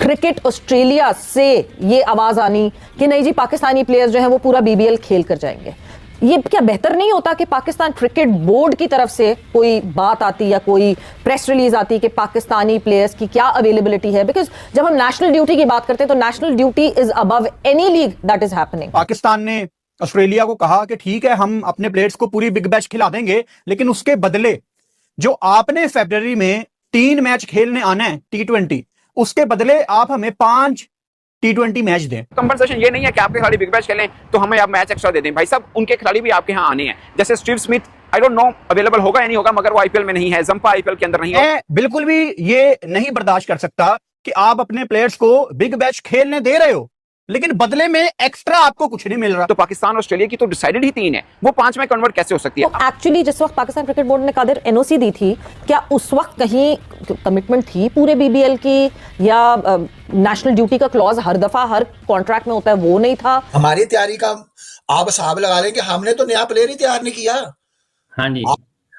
Cricket Australia से ये आवाज आनी कि नहीं जी पाकिस्तानी प्लेयर्स जो हैं वो पूरा बीबीएल खेल कर जाएंगे, ये क्या बेहतर नहीं होता कि पाकिस्तान क्रिकेट बोर्ड की तरफ से कोई बात आती या कोई प्रेस रिलीज आती कि पाकिस्तानी प्लेयर्स की क्या अवेलेबिलिटी है? बिकॉज जब हम नेशनल ड्यूटी की बात करते हैं तो national duty is above any league that is happening. Pakistan ने ऑस्ट्रेलिया को कहा कि ठीक है हम अपने प्लेयर्स को पूरी बिग बैश खिला देंगे, लेकिन उसके बदले जो आपने फरवरी में 3 मैच खेलने आना है T20, उसके बदले आप हमें 5 T20 मैच दें। कंपनसेशन ये नहीं है कि आपके खिलाड़ी बिग बैश खेलें तो हमें आप मैच एक्स्ट्रा दे दें। भाई साहब उनके खिलाड़ी भी आपके यहाँ आने हैं, जैसे Steve Smith, I don't know available होगा या नहीं होगा, मगर वो आईपीएल में नहीं है, जंपा आईपीएल के अंदर नहीं है। मैं बिल्कुल भी ये नहीं बर्दाश्त कर सकता कि आप अपने प्लेयर्स को बिग बैश खेलने दे रहे हो लेकिन बदले में एक्स्ट्रा आपको कुछ नहीं मिल रहा। तो पाकिस्तान ऑस्ट्रेलिया की तो डिसाइडेड ही 3 है, वो 5 में कन्वर्ट कैसे हो सकती है? तो एक्चुअली जिस वक्त पाकिस्तान क्रिकेट बोर्ड ने कादिर एनओसी दी थी, क्या उस वक्त कहीं कमिटमेंट थी पूरे बीबीएल की, या नेशनल ड्यूटी का क्लॉज हर दफा हर कॉन्ट्रैक्ट में होता है वो नहीं था? हमारी तैयारी का आप हिसाब लगा लें कि हमने तो नया प्लेयर ही तैयार नहीं किया। हाँ जी,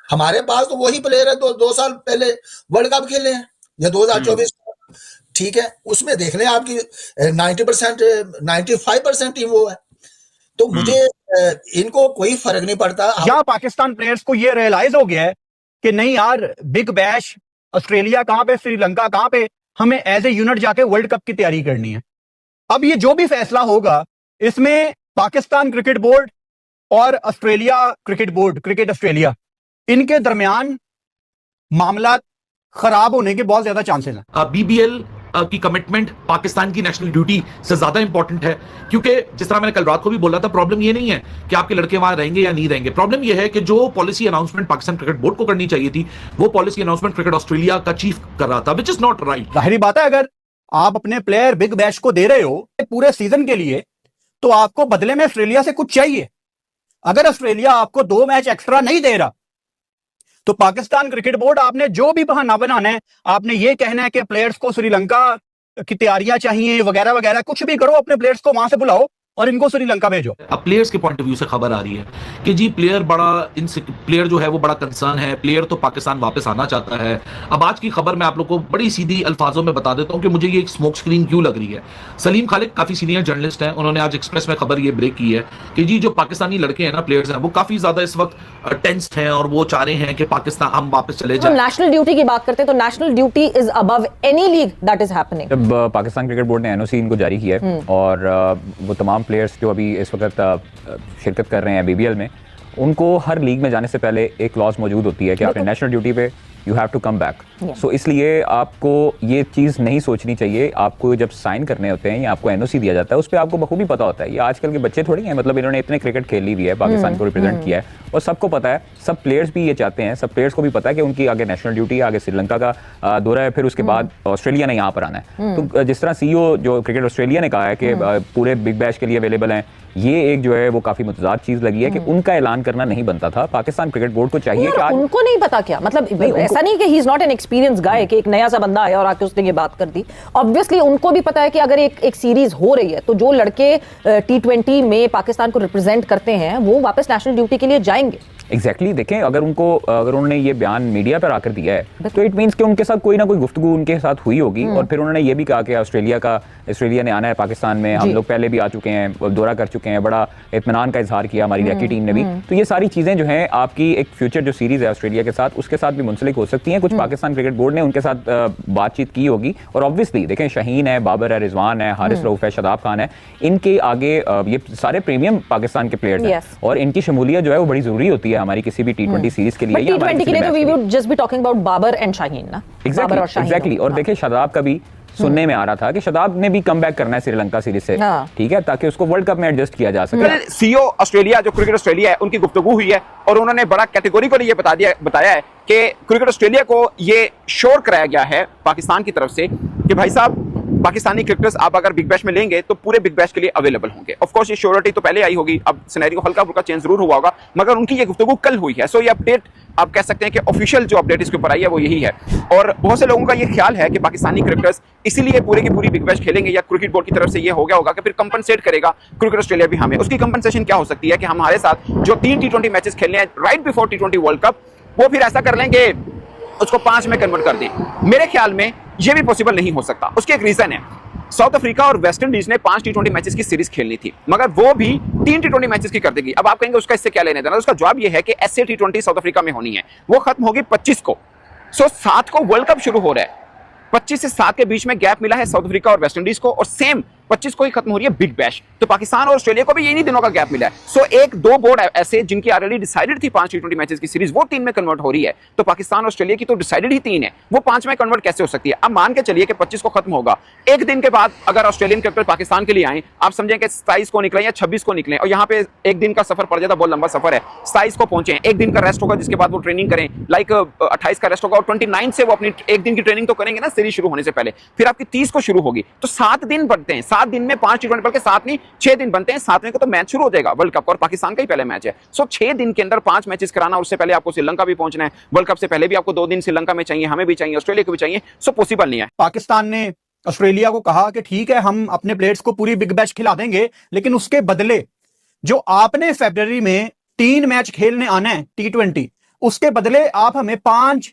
हमारे पास तो वही प्लेयर है 2 साल पहले वर्ल्ड कप खेले हैं या 2024, ठीक है, उसमें देख लें आपकी 90% 95% टीम वो है। तो मुझे इनको कोई फर्क नहीं पड़ता। या पाकिस्तान प्लेयर्स को ये रियलाइज हो गया है कि नहीं यार, बिग बैश ऑस्ट्रेलिया कहां पे, श्रीलंका कहां पे, हमें एज ए यूनिट जाके वर्ल्ड कप की तैयारी करनी है। अब ये जो भी फैसला होगा इसमें पाकिस्तान क्रिकेट बोर्ड और Australia cricket board, cricket Australia, इनके दरमियान मामला खराब होने के बहुत ज्यादा चांसेस हैं। बीबीएल की कमिटमेंट पाकिस्तान की नेशनल ड्यूटी से ज्यादा इंपॉर्टेंट है, क्योंकि जिस तरह मैंने कल रात को भी बोला था, प्रॉब्लम ये नहीं है कि आपके लड़के वहां रहेंगे या नहीं रहेंगे। प्रॉब्लम ये है कि जो policy announcement Pakistan cricket board को करनी चाहिए थी, वो पॉलिसी अनाउंसमेंट क्रिकेट ऑस्ट्रेलिया का चीफ कर रहा था, विच इज नॉट राइट। जाहिर बात है, अगर आप अपने प्लेयर बिग बैश को दे रहे हो पूरे सीजन के लिए, तो आपको बदले में ऑस्ट्रेलिया से कुछ चाहिए। अगर ऑस्ट्रेलिया आपको 2 मैच एक्स्ट्रा नहीं दे रहा तो पाकिस्तान क्रिकेट बोर्ड आपने जो भी बहाना बनाना है, आपने ये कहना है कि प्लेयर्स को श्रीलंका की तैयारियां चाहिए वगैरह वगैरह, कुछ भी करो, अपने प्लेयर्स को वहां से बुलाओ और इनको श्रीलंका भेजो। अब प्लेयर्स के पॉइंट ऑफ व्यू से खबर आ रही है कि जी प्लेयर प्लेयर जो है वो बड़ा कंसर्न है, प्लेयर तो पाकिस्तान वापस आना चाहता है। अब आज की खबर मैं आप लोग को बड़ी सीधी अल्फाजों में बता देता हूं कि मुझे ये एक स्मोक स्क्रीन क्यों लग रही है। सलीम खालिद काफी सीनियर जर्नलिस्ट हैं, उन्होंने आज एक्सप्रेस में खबर ये ब्रेक की है कि जी जो पाकिस्तानी लड़के हैं ना, प्लेयर्स हैं, वो काफी ज्यादा इस वक्त टेंस्ड हैं और वो चाह रहे हैं कि पाकिस्तान हम वापस चले जाएं। नेशनल ड्यूटी की बात करते हैं तो national duty is above any league that is happening. जब पाकिस्तान क्रिकेट बोर्ड ने एनओसी इनको जारी किया है और वो तमाम प्लेयर्स जो अभी इस वक्त शिरकत कर रहे हैं बीबीएल में, उनको हर लीग में जाने से पहले एक क्लॉज मौजूद होती है कि आपने नेशनल ड्यूटी पे you have to come back. So इसलिए आपको ये चीज़ नहीं सोचनी चाहिए। आपको जब साइन करने होते हैं या आपको एनओसी दिया जाता है, उस पर आपको बखूबी पता होता है। ये आजकल के बच्चे थोड़ी हैं, मतलब इन्होंने इतने क्रिकेट खेली हुई है, पाकिस्तान को रिप्रेजेंट किया है और सबको पता है, सब प्लेयर्स भी ये चाहते हैं, सब प्लेयर्स को भी पता है कि उनकी आगे नेशनल ड्यूटी, आगे श्रीलंका का दौरा है, फिर उसके बाद ऑस्ट्रेलिया ने यहाँ पर आना है। तो जिस तरह सीईओ जो क्रिकेट ऑस्ट्रेलिया ने कहा है कि पूरे बिग बैश के लिए अवेलेबल हैं, ये एक जो है वो काफी मुतजाद चीज लगी है कि उनका ऐलान करना नहीं बनता था। पाकिस्तान क्रिकेट बोर्ड को चाहिए कि उनको नहीं पता क्या, मतलब ऐसा नहीं कि he is not an experience गाय कि एक नया सा बंदा आया और आके उसने ये बात कर दी। ऑब्वियसली उनको भी पता है कि अगर एक सीरीज हो रही है तो जो लड़के T20 में पाकिस्तान को रिप्रेजेंट करते हैं वो वापस नेशनल ड्यूटी के लिए जाएंगे। एग्जैक्टली देखें, अगर उन्होंने ये बयान मीडिया पर आकर दिया है तो इट मींस कि उनके साथ कोई ना कोई गुफ्तगू उनके साथ हुई होगी और फिर उन्होंने ये भी कहा कि ऑस्ट्रेलिया ने आना है पाकिस्तान में, हम लोग पहले भी आ चुके हैं, दौरा कर चुके हैं, बड़ा इत्मीनान का इजहार किया हमारी रेकी टीम ने भी। तो ये सारी चीजें जो हैं आपकी एक फ्यूचर जो सीरीज है ऑस्ट्रेलिया के साथ, उसके साथ भी मुंसलिक हो सकती हैं। कुछ पाकिस्तान क्रिकेट बोर्ड ने उनके साथ बातचीत की होगी और ऑब्वियसली देखें, शाहीन है, बाबर है, रिजवान है, हारिस रऊफ है, शादाब खान है, इनके आगे ये सारे प्रीमियम पाकिस्तान के प्लेयर्स हैं और इनकी शमूलियत जो है वो बड़ी जरूरी होती है हमारी किसी भी T20 सीरीज के लिए। T20 के लिए तो we would just be talking about Babar and Shaheen ना। एग्जैक्टली। और देखिए शादाब का भी सुनने में आ रहा था कि शादाब ने भी कम बैक करना है श्रीलंका सीरीज से, ठीक है, ताकि उसको वर्ल्ड कप में एडजस्ट किया जा सके। सीईओ ऑस्ट्रेलिया जो क्रिकेट ऑस्ट्रेलिया है उनकी गुफ्तगू हुई है और उन्होंने बड़ा कैटेगोरिकली ये बताया है कि क्रिकेट ऑस्ट्रेलिया को ये श्योर कराया गया है पाकिस्तान की तरफ से कि भाई साहब पाकिस्तानी क्रिकेटर्स आप अगर बिग बैश में लेंगे तो पूरे बिग बैश के लिए अवेलेबल होंगे। ऑफ कोर्स ये श्योरिटी तो पहले आई होगी, अब सिनेरियो हल्का फुल्का चेंज जरूर हुआ होगा, मगर उनकी ये गुफ्तगू कल हुई है। सो ये अपडेट आप कह सकते हैं कि ऑफिशियल जो अपडेट इसके ऊपर आई है वो यही है। और बहुत से लोगों का ये ख्याल है कि पाकिस्तानी क्रिकेटर्स इसीलिए पूरे की पूरी बिग बैश खेलेंगे या क्रिकेट बोर्ड की तरफ से ये हो गया होगा कि फिर कंपनसेट करेगा क्रिकेट ऑस्ट्रेलिया भी हमें। उसकी कंपनसेशन क्या हो सकती है कि हमारे साथ जो 3 T20 मैचेस खेलने हैं right before T20 world cup, वो फिर ऐसा कर लेंगे उसको 5 में कन्वर्ट कर दें। मेरे ख्याल में ये भी पॉसिबल नहीं हो सकता। उसके एक रीजन है, साउथ अफ्रीका और वेस्ट इंडीज ने 5 T20 मैचेस की सीरीज खेलनी थी, मगर वो भी 3 T20 मैचेस की कर देगी। अब आप कहेंगे उसका इससे क्या लेने देना, उसका जवाब ये है कि ऐसे T20 साउथ अफ्रीका में होनी है, वो खत्म होगी 25 को। 7 को वर्ल्ड कप शुरू हो रहा है, 25 से 7 के बीच में गैप मिला है साउथ अफ्रीका और वेस्ट इंडीज को, और सेम 25 को ही खत्म हो रही है बिग बैश। तो पाकिस्तान और ऑस्ट्रेलिया को भी यही दिनों का गैप मिला है। सो 1-2 बोर्ड ऐसे जिनकी ऑलरेडी डिसाइडेड थी 5 T20 मैचेस की सीरीज, वो 3 में कन्वर्ट हो रही है। तो पाकिस्तान और ऑस्ट्रेलिया की तो डिसाइडेड ही 3 है, वो 5 में कन्वर्ट कैसे हो सकती है? अब मान के चलिए कि 25 को खत्म होगा, एक दिन के बाद अगर ऑस्ट्रेलियन क्रिकेटर पाकिस्तान के लिए आए, आप समझें कि 27 को निकले या 26 को निकले, और यहाँ पे एक दिन का सफर पड़ जाता, बहुत लंबा सफर है, 27 को पहुंचे, एक दिन का रेस्ट होगा, जिसके बाद वो ट्रेनिंग करें, लाइक 28 का रेस्ट होगा, और 29 से वो अपनी एक दिन की ट्रेनिंग तो करेंगे ना सीरीज शुरू होने से पहले, फिर आपकी 30 को शुरू होगी। तो 7 दिन बनते हैं, 7 दिन में 5 T20, बल्कि 7 नहीं 6 दिन बनते हैं। 7वें को तो मैच शुरू हो जाएगा वर्ल्ड कप, और पाकिस्तान का ही पहला मैच है। सो 6 दिन के अंदर 5 मैचेस कराना, उससे पहले आपको श्रीलंका भी पहुंचना है, वर्ल्ड कप से पहले भी आपको 2 दिन श्रीलंका में चाहिए, हमें भी चाहिए, ऑस्ट्रेलिया को भी चाहिए। सो पॉसिबल नहीं है। पाकिस्तान ने ऑस्ट्रेलिया को कहा कि ठीक है, हम अपने प्लेयर्स को पूरी बिग बैश खिला देंगे, लेकिन उसके बदले जो आपने फरवरी में 3 मैच खेलने आना है T20, उसके बदले आप हमें 5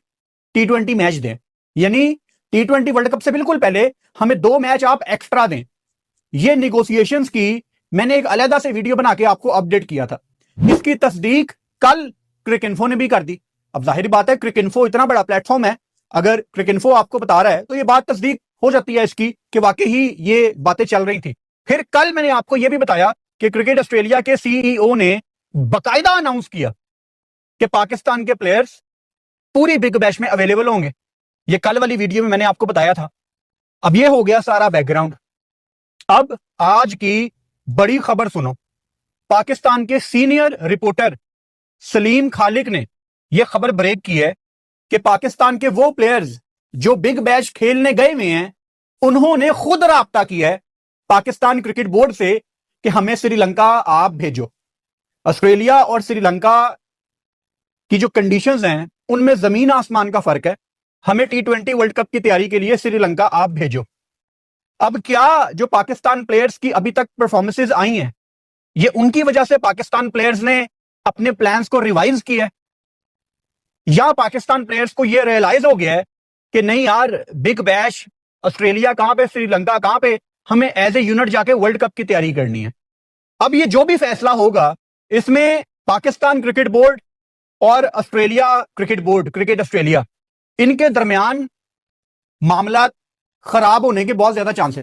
T20 मैच दें, यानी T20 वर्ल्ड कप से बिल्कुल पहले हमें 2 मैच आप एक्स्ट्रा दें। ये निगोशिएशंस की मैंने एक अलग से वीडियो बना के आपको अपडेट किया था। इसकी तस्दीक कल क्रिकइन्फो ने भी कर दी। अब जाहिर बात है, क्रिकइन्फो इतना बड़ा प्लेटफॉर्म है, अगर क्रिकइन्फो आपको बता रहा है तो ये बात तस्दीक हो जाती है इसकी कि वाकई ही ये बातें चल रही थी। फिर कल मैंने आपको यह भी बताया कि क्रिकेट ऑस्ट्रेलिया के सीईओ ने बाकायदा अनाउंस किया कि पाकिस्तान के प्लेयर्स पूरी बिग बैश में अवेलेबल होंगे। ये कल वाली वीडियो में मैंने आपको बताया था। अब ये हो गया सारा बैकग्राउंड। अब आज की बड़ी खबर सुनो। पाकिस्तान के सीनियर रिपोर्टर सलीम खालिक ने यह खबर ब्रेक की है कि पाकिस्तान के वो प्लेयर्स जो बिग बैश खेलने गए हुए हैं, उन्होंने खुद राब्ता किया है पाकिस्तान क्रिकेट बोर्ड से कि हमें श्रीलंका आप भेजो। ऑस्ट्रेलिया और श्रीलंका की जो कंडीशंस हैं उनमें जमीन आसमान का फर्क है। हमें T20 वर्ल्ड कप की तैयारी के लिए श्रीलंका आप भेजो। अब क्या जो पाकिस्तान प्लेयर्स की अभी तक परफॉर्मेंसेज आई हैं, ये उनकी वजह से पाकिस्तान प्लेयर्स ने अपने प्लान्स को रिवाइज किया है, या पाकिस्तान प्लेयर्स को ये रियलाइज हो गया है कि नहीं यार, बिग बैश ऑस्ट्रेलिया कहां पे, श्रीलंका कहां पे, हमें एज ए यूनिट जाके वर्ल्ड कप की तैयारी करनी है। अब ये जो भी फैसला होगा, इसमें पाकिस्तान क्रिकेट बोर्ड और Australia cricket board, cricket Australia, इनके दरमियान मामला खराब होने के बहुत ज्यादा चांस है।